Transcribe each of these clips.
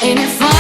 Ain't it fun?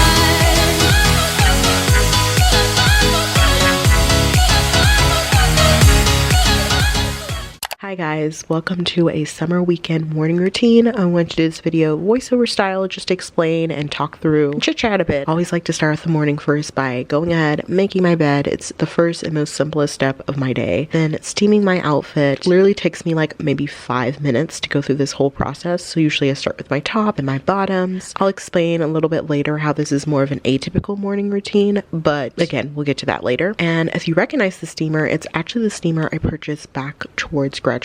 Hi guys, welcome to a summer weekend morning routine. I want to do this video voiceover style just to explain and talk through and chit chat a bit. I always like to start off the morning first by going ahead, making my bed. It's the first and most simplest step of my day. Then steaming my outfit. Literally takes me like maybe 5 minutes to go through this whole process. So usually I start with my top and my bottoms. I'll explain a little bit later how this is more of an atypical morning routine, but again, we'll get to that later. And if you recognize the steamer, it's actually the steamer I purchased back towards graduation.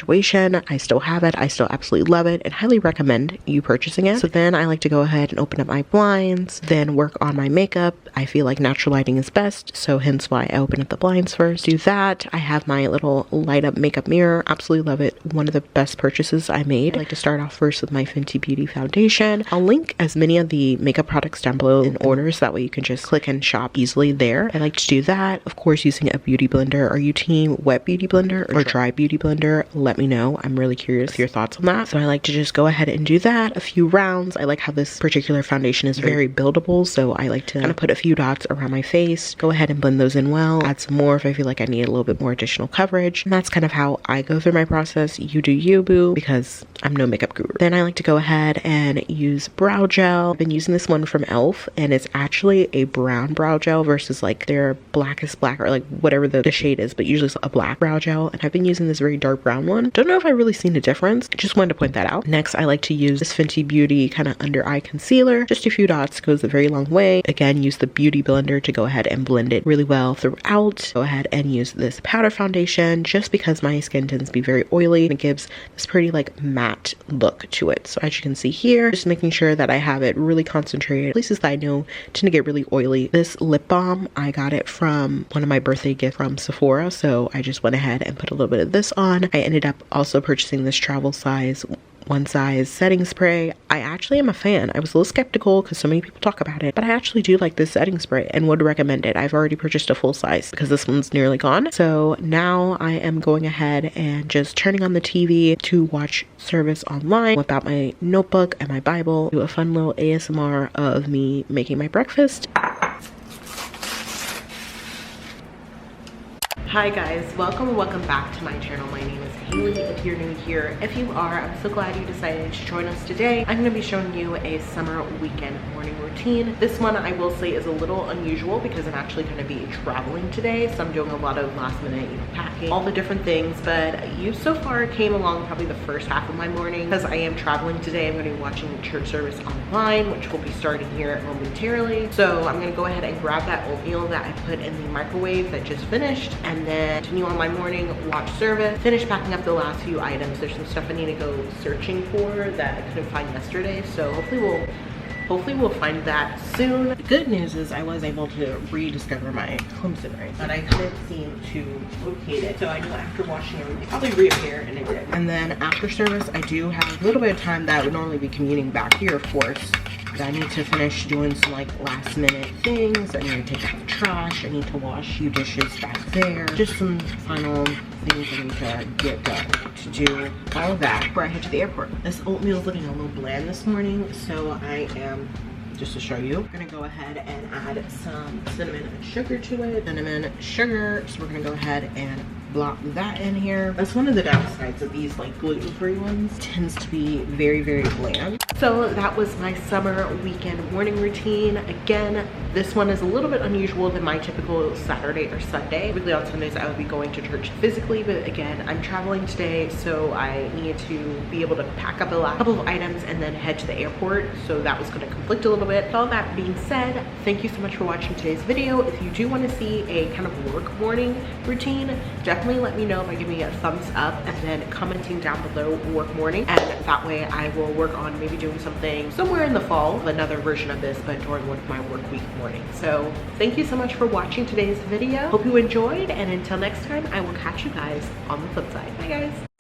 I still have it. I still absolutely love it and highly recommend you purchasing it. So then I like to go ahead and open up my blinds, then work on my makeup. I feel like natural lighting is best, so hence why I open up the blinds first. Do that. I have my little light up makeup mirror. Absolutely love it. One of the best purchases I made. I like to start off first with my Fenty Beauty foundation. I'll link as many of the makeup products down below in order so that way you can just click and shop easily there. I like to do that. Of course, using a beauty blender. Are you team wet beauty blender or dry beauty blender? Let me know. I'm really curious with your thoughts on that. So I like to just go ahead and do that. A few rounds. I like how this particular foundation is very buildable, so I like to kind of put a few dots around my face. Go ahead and blend those in well. Add some more if I feel like I need a little bit more additional coverage. And that's kind of how I go through my process. You do you, boo, because I'm no makeup guru. Then I like to go ahead and use brow gel. I've been using this one from e.l.f. and it's actually a brown brow gel versus like their blackest black or like whatever the shade is, but usually it's a black brow gel. And I've been using this very dark brown one. Don't know if I really seen a difference. Just wanted to point that out. Next, I like to use this Fenty Beauty kind of under eye concealer. Just a few dots goes a very long way. Again, use the beauty blender to go ahead and blend it really well throughout. Go ahead and use this powder foundation just because my skin tends to be very oily and it gives this pretty like matte look to it. So as you can see here, just making sure that I have it really concentrated. Places that I know tend to get really oily. This lip balm, I got it from one of my birthday gifts from Sephora. So I just went ahead and put a little bit of this on. I ended up also purchasing this travel size one size setting spray. I actually am a fan. I was a little skeptical because so many people talk about it, but I actually do like this setting spray and would recommend it. I've already purchased a full size because this one's nearly gone. So now I am going ahead and just turning on the TV to watch service online, whip out my notebook and my Bible, do a fun little ASMR of me making my breakfast. Hi guys, welcome back to my channel. My name is Haley if you're new here. If you are, I'm so glad you decided to join us today. I'm going to be showing you a summer weekend morning routine. This one I will say is a little unusual because I'm actually going to be traveling today, so I'm doing a lot of last minute packing, all the different things, but you so far came along probably the first half of my morning because I am traveling today. I'm going to be watching church service online, which will be starting here momentarily. So I'm going to go ahead and grab that oatmeal that I put in the microwave that just finished and then continue on my morning watch service, finish packing up the last few items. There's some stuff I need to go searching for that I couldn't find yesterday, so hopefully we'll find that soon. The good news is I was able to rediscover my home center, but I couldn't seem to locate it. So I knew after washing everything, it'd probably reappear, and it did. And then after service, I do have a little bit of time that I would normally be commuting back here, of course. I need to finish doing some like last minute things. I need to take out the trash. I need to wash a few dishes back there. Just some final things I need to get done to do all of that before I head to the airport. This oatmeal is looking a little bland this morning, so I am, just to show you, I'm gonna go ahead and add some cinnamon and sugar to it. Cinnamon, sugar, so we're gonna go ahead and block that in here. That's one of the downsides of these like gluten-free ones. It tends to be very, very bland. So that was my summer weekend morning routine. Again, this one is a little bit unusual than my typical Saturday or Sunday. Typically on Sundays I would be going to church physically, but again, I'm traveling today, so I need to be able to pack up a couple of items and then head to the airport. So that was gonna conflict a little bit. With all that being said, thank you so much for watching today's video. If you do want to see a kind of work morning routine, definitely let me know by giving me a thumbs up and then commenting down below work morning, and that way I will work on maybe doing something somewhere in the fall, another version of this, but during one of my work week mornings. So thank you so much for watching today's video. Hope you enjoyed, and until next time, I will catch you guys on the flip side. Bye guys.